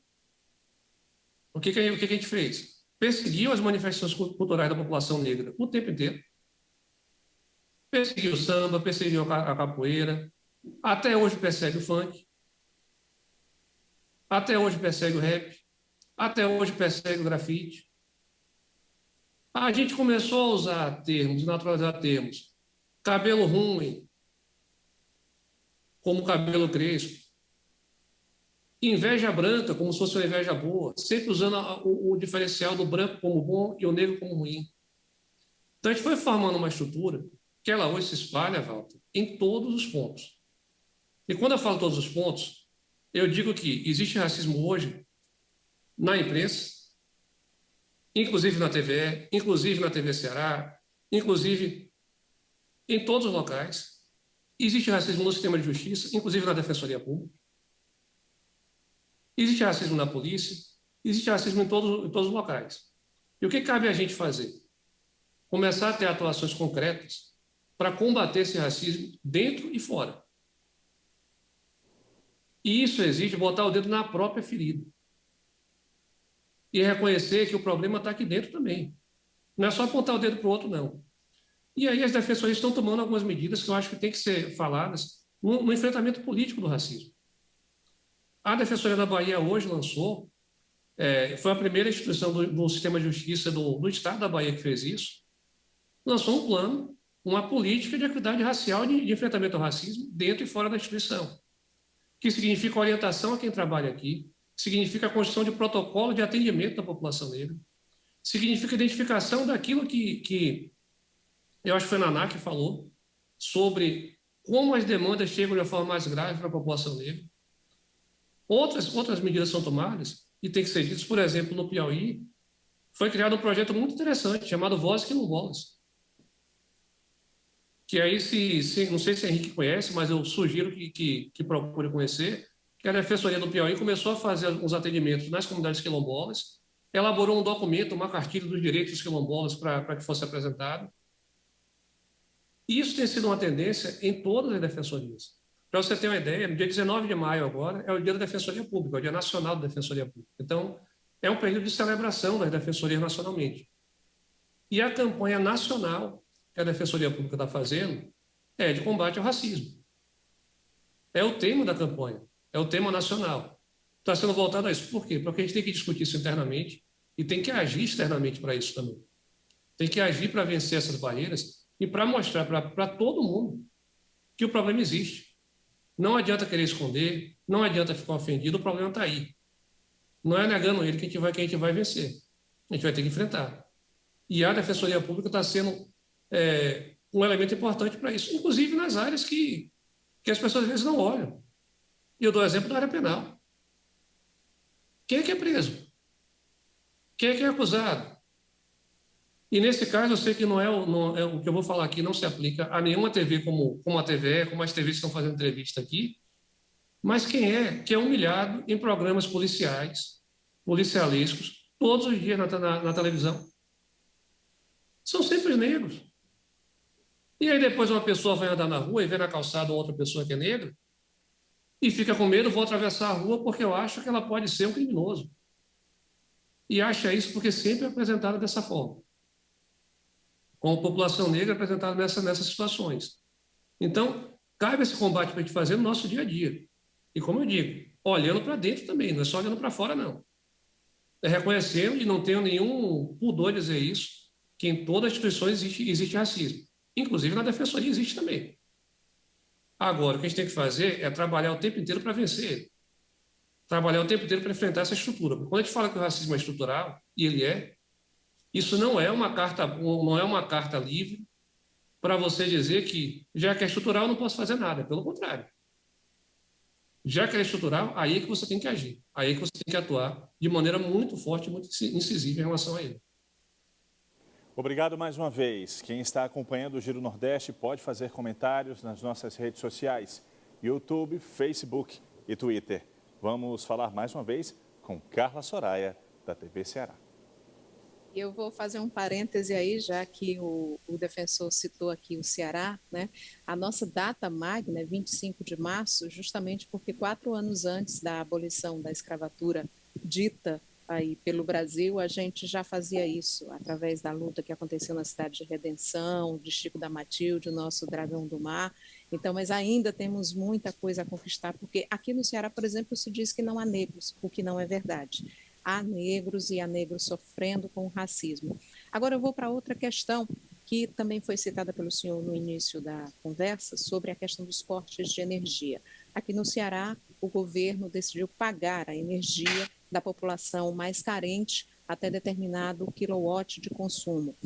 o que a gente fez? Perseguiu as manifestações culturais da população negra o tempo inteiro. Perseguiu o samba, perseguiu a capoeira, até hoje persegue o funk, até hoje persegue o rap, até hoje persegue o grafite. A gente começou a usar termos, naturalizar termos, cabelo ruim, como cabelo crespo, inveja branca, como se fosse uma inveja boa, sempre usando o diferencial do branco como bom e o negro como ruim. Então, a gente foi formando uma estrutura que ela hoje se espalha, Walter, em todos os pontos. E quando eu falo todos os pontos, eu digo que existe racismo hoje na imprensa, inclusive na TVE, inclusive na TV Ceará, inclusive em todos os locais. Existe racismo no sistema de justiça, inclusive na Defensoria Pública. Existe racismo na polícia, existe racismo em todos os locais. E o que cabe a gente fazer? Começar a ter atuações concretas para combater esse racismo dentro e fora. E isso exige botar o dedo na própria ferida. E reconhecer que o problema está aqui dentro também. Não é só apontar o dedo para o outro, não. E aí as defensorias estão tomando algumas medidas que eu acho que tem que ser faladas no enfrentamento político do racismo. A Defensoria da Bahia hoje lançou, foi a primeira instituição do sistema de justiça do Estado da Bahia que fez isso, lançou um plano, uma política de equidade racial de enfrentamento ao racismo dentro e fora da instituição, que significa orientação a quem trabalha aqui, significa a construção de protocolo de atendimento da população negra, significa identificação daquilo que eu acho que foi a Naná que falou, sobre como as demandas chegam de uma forma mais grave para a população negra. Outras medidas são tomadas e tem que ser ditas. Por exemplo, no Piauí, foi criado um projeto muito interessante chamado Vozes Quilombolas. Que aí, não sei se o Henrique conhece, mas eu sugiro que procure conhecer, que a Defensoria do Piauí começou a fazer uns atendimentos nas comunidades quilombolas, elaborou um documento, uma cartilha dos direitos dos quilombolas para que fosse apresentado. E isso tem sido uma tendência em todas as defensorias. Para você ter uma ideia, no dia 19 de maio agora é o dia da Defensoria Pública, é o Dia Nacional da Defensoria Pública. Então, é um período de celebração das defensorias nacionalmente. E a campanha nacional que a Defensoria Pública está fazendo é de combate ao racismo. É o tema da campanha, é o tema nacional. Está sendo voltado a isso. Por quê? Porque a gente tem que discutir isso internamente e tem que agir externamente para isso também. Tem que agir para vencer essas barreiras e para mostrar para todo mundo que o problema existe. Não adianta querer esconder, não adianta ficar ofendido, o problema está aí. Não é negando ele que a gente vai vencer. A gente vai ter que enfrentar. E a Defensoria Pública está sendo um elemento importante para isso, inclusive nas áreas que as pessoas às vezes não olham. E eu dou exemplo da área penal. Quem é que é preso? Quem é que é acusado? E nesse caso, eu sei que não é o que eu vou falar aqui não se aplica a nenhuma TV como a TVE, como as TVs que estão fazendo entrevista aqui, mas quem é que é humilhado em programas policiais, policialescos, todos os dias na televisão? São sempre negros. E aí depois uma pessoa vai andar na rua e vê na calçada outra pessoa que é negra e fica com medo, vou atravessar a rua porque eu acho que ela pode ser um criminoso. E acha isso porque sempre é apresentado dessa forma, com a população negra apresentada nessas situações. Então, cabe esse combate para a gente fazer no nosso dia a dia. E como eu digo, olhando para dentro também, não é só olhando para fora, não. É reconhecendo, e não tenho nenhum pudor de dizer isso, que em todas as instituições existe racismo. Inclusive na defensoria existe também. Agora, o que a gente tem que fazer é trabalhar o tempo inteiro para vencer ele. Trabalhar o tempo inteiro para enfrentar essa estrutura. Porque quando a gente fala que o racismo é estrutural, e ele é, isso não é uma carta livre para você dizer que, já que é estrutural, eu não posso fazer nada. Pelo contrário. Já que é estrutural, aí é que você tem que agir. Aí é que você tem que atuar de maneira muito forte, muito incisiva em relação a ele. Obrigado mais uma vez. Quem está acompanhando o Giro Nordeste pode fazer comentários nas nossas redes sociais, YouTube, Facebook e Twitter. Vamos falar mais uma vez com Carla Soraya, da TV Ceará. Eu vou fazer um parêntese aí, já que o defensor citou aqui o Ceará, né? A nossa data magna é 25 de março, justamente porque 4 anos antes da abolição da escravatura dita aí pelo Brasil, a gente já fazia isso, através da luta que aconteceu na cidade de Redenção, de Chico da Matilde, o nosso Dragão do Mar. Então, mas ainda temos muita coisa a conquistar, porque aqui no Ceará, por exemplo, se diz que não há negros, o que não é verdade. Há negros e há negros sofrendo com o racismo. Agora eu vou para outra questão que também foi citada pelo senhor no início da conversa, sobre a questão dos cortes de energia. Aqui no Ceará, o governo decidiu pagar a energia da população mais carente até determinado quilowatt de consumo,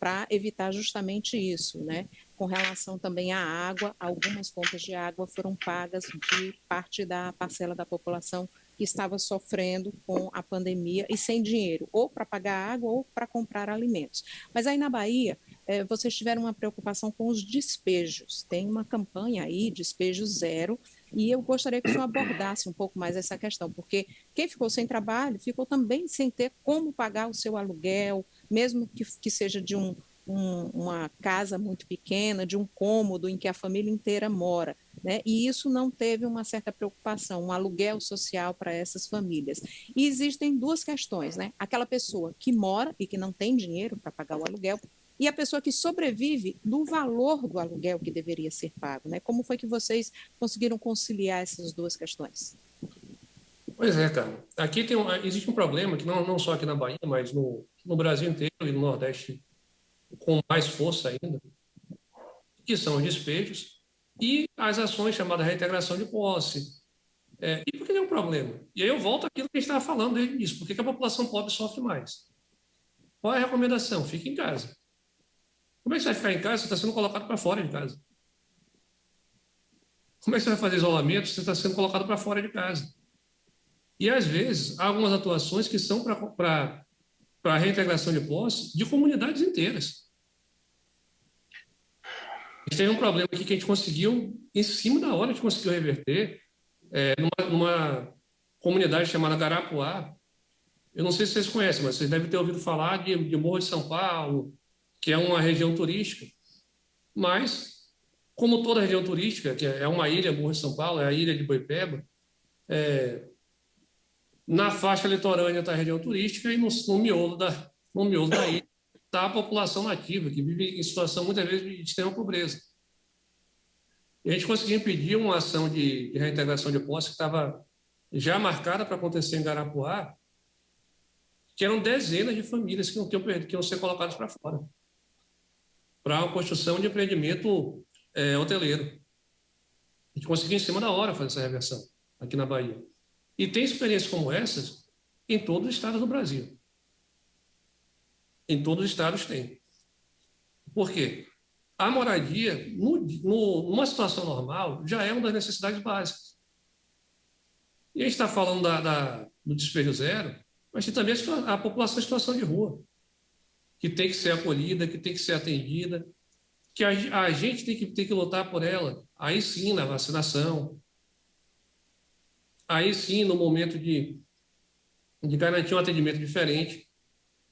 para evitar justamente isso, né? Com relação também à água, algumas contas de água foram pagas de parte da parcela da população que estava sofrendo com a pandemia e sem dinheiro, ou para pagar água ou para comprar alimentos. Mas aí na Bahia, vocês tiveram uma preocupação com os despejos. Tem uma campanha aí, Despejo Zero, e eu gostaria que o senhor abordasse um pouco mais essa questão, porque quem ficou sem trabalho ficou também sem ter como pagar o seu aluguel, mesmo que seja de uma casa muito pequena, de um cômodo em que a família inteira mora, né? E isso não teve uma certa preocupação, um aluguel social para essas famílias. E existem duas questões, né? Aquela pessoa que mora e que não tem dinheiro para pagar o aluguel, e a pessoa que sobrevive do valor do aluguel que deveria ser pago, né? Como foi que vocês conseguiram conciliar essas duas questões? Pois é, cara. Aqui existe um problema que não só aqui na Bahia, mas no Brasil inteiro e no Nordeste com mais força ainda, que são os despejos e as ações chamadas reintegração de posse. E por que é um problema? E aí eu volto àquilo que a gente estava falando desde o início. Por que a população pobre sofre mais? Qual é a recomendação? Fique em casa. Como é que você vai ficar em casa se você está sendo colocado para fora de casa? Como é que você vai fazer isolamento se você está sendo colocado para fora de casa? E, às vezes, há algumas atuações que são para a reintegração de posse de comunidades inteiras. A gente teve um problema aqui que a gente conseguiu, em cima da hora, a gente conseguiu reverter, numa comunidade chamada Garapuá. Eu não sei se vocês conhecem, mas vocês devem ter ouvido falar de Morro de São Paulo, que é uma região turística. Mas como toda região turística, que é uma ilha, Morro de São Paulo, é a ilha de Boipeba, na faixa litorânea está a região turística e no miolo da ilha está a população nativa, que vive em situação, muitas vezes, de extrema pobreza. E a gente conseguiu impedir uma ação de reintegração de posse que estava já marcada para acontecer em Garapuá, que eram dezenas de famílias que iam ser colocadas para fora, para a construção de empreendimento hoteleiro. A gente conseguiu, em cima da hora, fazer essa reversão aqui na Bahia. E tem experiências como essas em todos os estados do Brasil. Em todos os estados tem. Por quê? A moradia, numa situação normal, já é uma das necessidades básicas. E a gente está falando do despejo zero, mas tem também a população em situação de rua, que tem que ser acolhida, que tem que ser atendida, que a gente tem que lutar por ela. Aí sim, na vacinação, aí sim, no momento de garantir um atendimento diferente.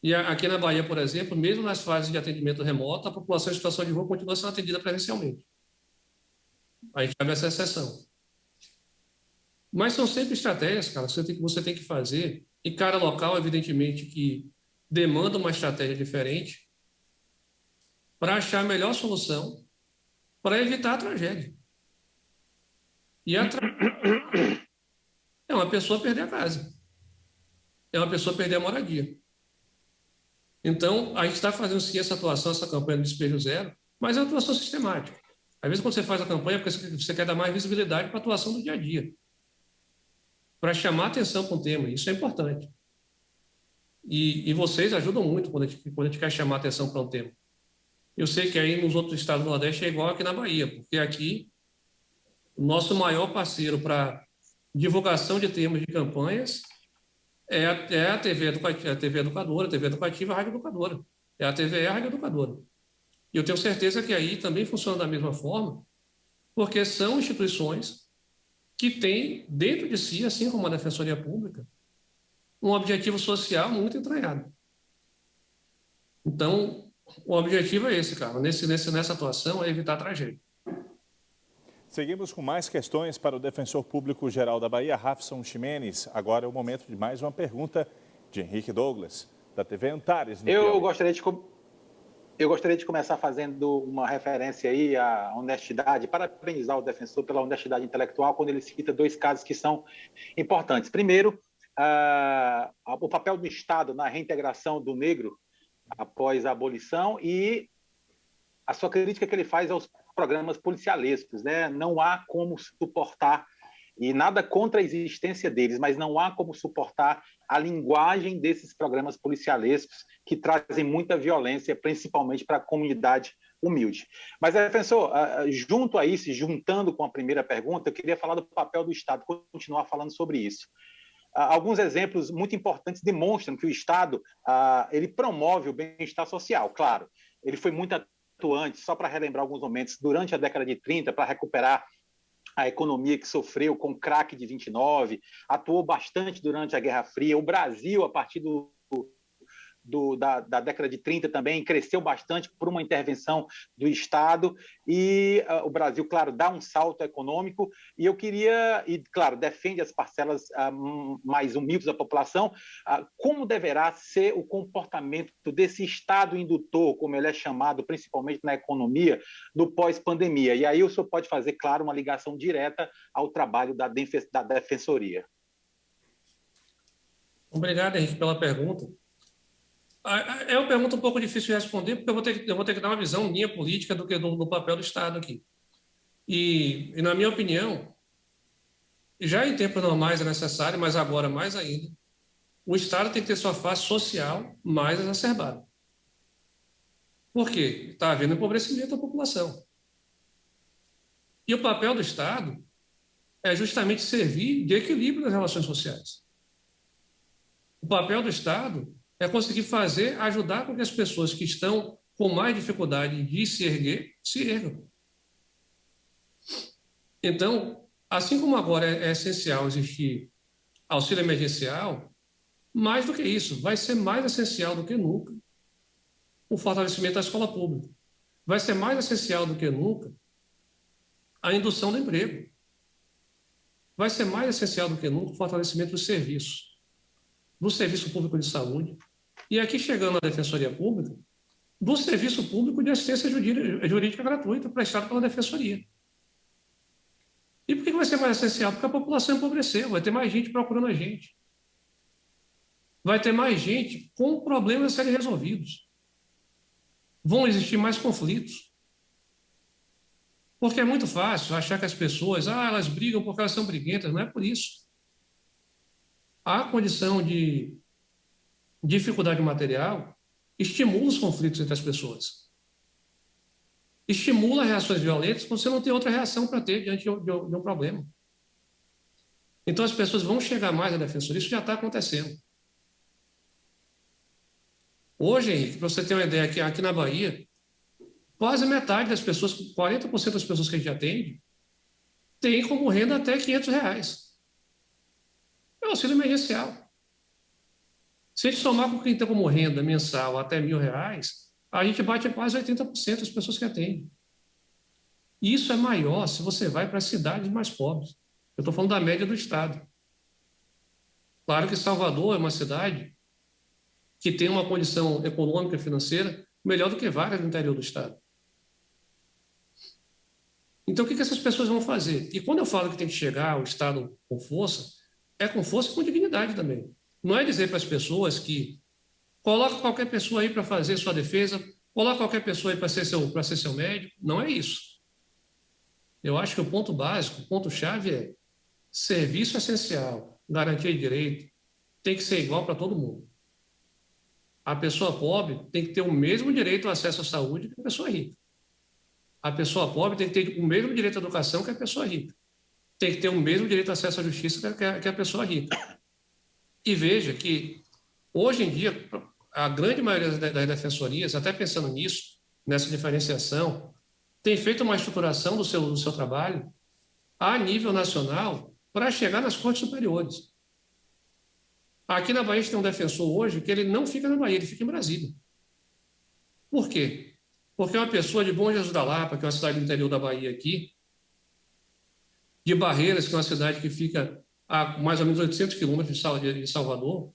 E aqui na Bahia, por exemplo, mesmo nas fases de atendimento remoto, a população em situação de rua continua sendo atendida presencialmente. A gente cabe essa exceção. Mas são sempre estratégias, cara, que você tem que fazer, e cada local, evidentemente, que demanda uma estratégia diferente para achar a melhor solução para evitar a tragédia. E a tragédia é uma pessoa perder a casa, é uma pessoa perder a moradia. Então, a gente está fazendo sim essa atuação, essa campanha do despejo zero, mas é uma atuação sistemática. Às vezes, quando você faz a campanha, é porque você quer dar mais visibilidade para a atuação do dia a dia, para chamar atenção para um tema. Isso é importante. E vocês ajudam muito quando a gente quer chamar atenção para um tema. Eu sei que aí nos outros estados do Nordeste é igual aqui na Bahia, porque aqui o nosso maior parceiro para divulgação de temas de campanhas é a TV Educativa, a TV Educativa, a Rádio Educadora. É a TVE e a Rádio Educadora. E eu tenho certeza que aí também funciona da mesma forma, porque são instituições que têm dentro de si, assim como a Defensoria Pública, um objetivo social muito entranhado. Então, o objetivo é esse, cara. Nessa atuação é evitar a tragédia. Seguimos com mais questões para o Defensor Público-Geral da Bahia, Rafson Ximenes. Agora é o momento de mais uma pergunta de Henrique Douglas, da TV Antares. Eu gostaria de começar fazendo uma referência aí à honestidade, parabenizar o defensor pela honestidade intelectual quando ele cita dois casos que são importantes. Primeiro, o papel do Estado na reintegração do negro após a abolição e a sua crítica que ele faz aos programas policialescos, né? Não há como suportar, e nada contra a existência deles, mas não há como suportar a linguagem desses programas policialescos que trazem muita violência, principalmente para a comunidade humilde. Mas, defensor, junto a isso, juntando com a primeira pergunta, eu queria falar do papel do Estado, continuar falando sobre isso. Alguns exemplos muito importantes demonstram que o Estado ele promove o bem-estar social, claro. Ele foi muito atuante, só para relembrar alguns momentos, durante a década de 30, para recuperar a economia que sofreu com o crack de 29, atuou bastante durante a Guerra Fria. O Brasil, a partir da década de 30 também cresceu bastante por uma intervenção do Estado e o Brasil, claro, dá um salto econômico e eu queria, e claro, defende as parcelas mais humildes da população, como deverá ser o comportamento desse Estado indutor, como ele é chamado, principalmente na economia, do pós-pandemia. E aí o senhor pode fazer, claro, uma ligação direta ao trabalho da Defensoria. Obrigado, Henrique, pela pergunta. É uma pergunta um pouco difícil de responder, porque eu vou ter que dar uma visão minha política do papel do Estado aqui. E, na minha opinião, já em tempos normais é necessário, mas agora mais ainda, o Estado tem que ter sua face social mais exacerbada. Por quê? Está havendo empobrecimento da população. E o papel do Estado é justamente servir de equilíbrio nas relações sociais. O papel do Estado é conseguir ajudar com que as pessoas que estão com mais dificuldade de se erguer, se ergam. Então, assim como agora é essencial existir auxílio emergencial, mais do que isso, vai ser mais essencial do que nunca o fortalecimento da escola pública. Vai ser mais essencial do que nunca a indução do emprego. Vai ser mais essencial do que nunca o fortalecimento dos serviços, do serviço público de saúde, e aqui chegando a Defensoria Pública, do serviço público de assistência jurídica gratuita prestado pela Defensoria. E por que vai ser mais essencial? Porque a população empobreceu, vai ter mais gente procurando a gente. Vai ter mais gente com problemas a serem resolvidos. Vão existir mais conflitos. Porque é muito fácil achar que as pessoas, elas brigam porque elas são briguentas. Não é por isso. A condição de dificuldade material estimula os conflitos entre as pessoas. Estimula reações violentas quando você não tem outra reação para ter diante de um problema. Então, as pessoas vão chegar mais à defensoria. Isso já está acontecendo. Hoje, Henrique, para você ter uma ideia, aqui na Bahia, quase metade das pessoas, 40% das pessoas que a gente atende, tem como renda até R$500. É um auxílio emergencial. Se a gente somar com quem tem como renda mensal até R$1.000, a gente bate quase 80% das pessoas que atendem. E isso é maior se você vai para as cidades mais pobres. Eu estou falando da média do Estado. Claro que Salvador é uma cidade que tem uma condição econômica e financeira melhor do que várias no interior do Estado. Então, o que essas pessoas vão fazer? E quando eu falo que tem que chegar ao Estado com força, é com força e com dignidade também. Não é dizer para as pessoas que coloca qualquer pessoa aí para fazer sua defesa, coloca qualquer pessoa aí para ser seu médico. Não é isso. Eu acho que o ponto básico, o ponto-chave é serviço essencial, garantia de direito, tem que ser igual para todo mundo. A pessoa pobre tem que ter o mesmo direito ao acesso à saúde que a pessoa rica. A pessoa pobre tem que ter o mesmo direito à educação que a pessoa rica. Tem que ter o mesmo direito ao acesso à justiça que a pessoa rica. E veja que, hoje em dia, a grande maioria das defensorias, até pensando nisso, nessa diferenciação, tem feito uma estruturação do seu trabalho a nível nacional para chegar nas cortes superiores. Aqui na Bahia a gente tem um defensor hoje que ele não fica na Bahia, ele fica em Brasília. Por quê? Porque é uma pessoa de Bom Jesus da Lapa, que é uma cidade do interior da Bahia aqui, de Barreiras, que é uma cidade que fica a mais ou menos 800 quilômetros de Salvador,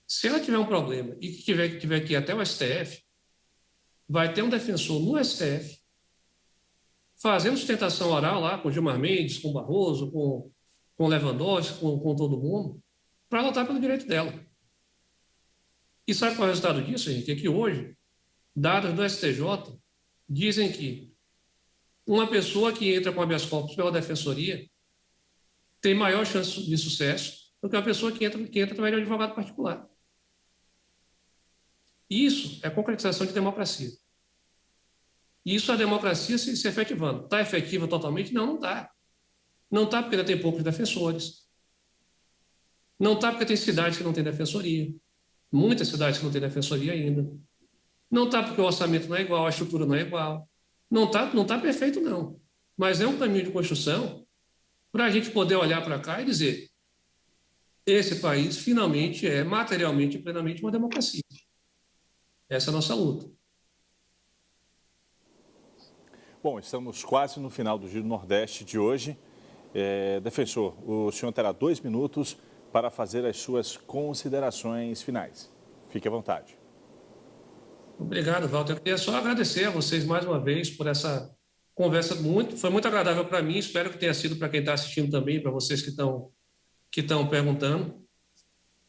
se ela tiver um problema e que tiver que ir até o STF, vai ter um defensor no STF fazendo sustentação oral lá com Gilmar Mendes, com Barroso, com Lewandowski, com todo mundo, para lutar pelo direito dela. E sabe qual é o resultado disso, Henrique? É que hoje, dados do STJ dizem que uma pessoa que entra com habeas corpus pela defensoria tem maior chance de sucesso do que uma pessoa que entra através de um advogado particular. Isso é concretização de democracia. Isso é a democracia se efetivando. Está efetiva totalmente? Não, não está. Não está porque ainda tem poucos defensores. Não está porque tem cidades que não têm defensoria. Muitas cidades que não têm defensoria ainda. Não está porque o orçamento não é igual, a estrutura não é igual. Não está perfeito, não. Mas é um caminho de construção para a gente poder olhar para cá e dizer: esse país finalmente é materialmente e plenamente uma democracia. Essa é a nossa luta. Bom, estamos quase no final do Giro Nordeste de hoje. Defensor, o senhor terá 2 minutos para fazer as suas considerações finais. Fique à vontade. Obrigado, Walter. Eu queria só agradecer a vocês mais uma vez por essa conversa. Foi muito agradável para mim. Espero que tenha sido para quem está assistindo também, para vocês que estão perguntando.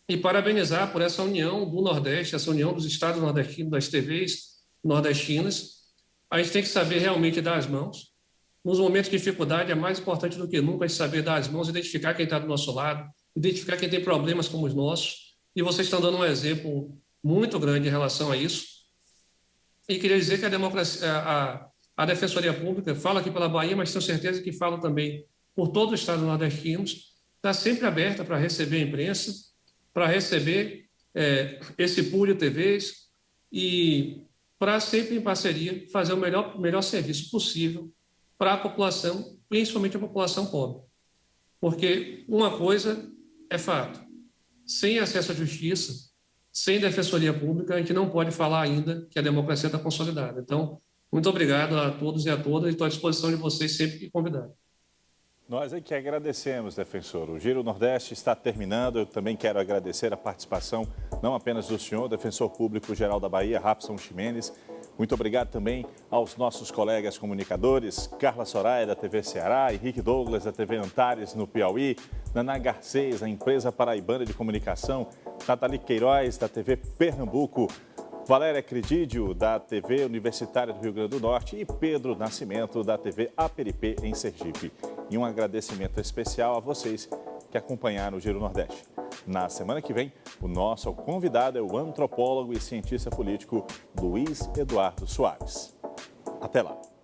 E parabenizar por essa união do Nordeste, essa união dos estados nordestinos, das TVs nordestinas. A gente tem que saber realmente dar as mãos. Nos momentos de dificuldade, é mais importante do que nunca a gente saber dar as mãos, identificar quem está do nosso lado, identificar quem tem problemas como os nossos. E vocês estão dando um exemplo muito grande em relação a isso. E queria dizer que a democracia, a Defensoria Pública fala aqui pela Bahia, mas tenho certeza que fala também por todos os estados nordestinos, está sempre aberta para receber a imprensa, para receber esse pool de TVs e para sempre em parceria fazer o melhor serviço possível para a população, principalmente a população pobre. Porque uma coisa é fato: sem acesso à justiça, sem defensoria pública, a gente não pode falar ainda que a democracia está consolidada. Então, Muito obrigado a todos e a todas e estou à disposição de vocês sempre que convidarem. Nós é que agradecemos, defensor. O Giro Nordeste está terminando. Eu também quero agradecer a participação, não apenas do senhor, defensor público-geral da Bahia, Rapson Ximenes. Muito obrigado também aos nossos colegas comunicadores, Carla Soraya, da TV Ceará, Henrique Douglas, da TV Antares, no Piauí, Naná Garcês, da Empresa Paraibana de Comunicação, Nathalie Queiroz, da TV Pernambuco, Valéria Credídio, da TV Universitária do Rio Grande do Norte e Pedro Nascimento, da TV Aperipê, em Sergipe. E um agradecimento especial a vocês que acompanharam o Giro Nordeste. Na semana que vem, o nosso convidado é o antropólogo e cientista político Luiz Eduardo Soares. Até lá!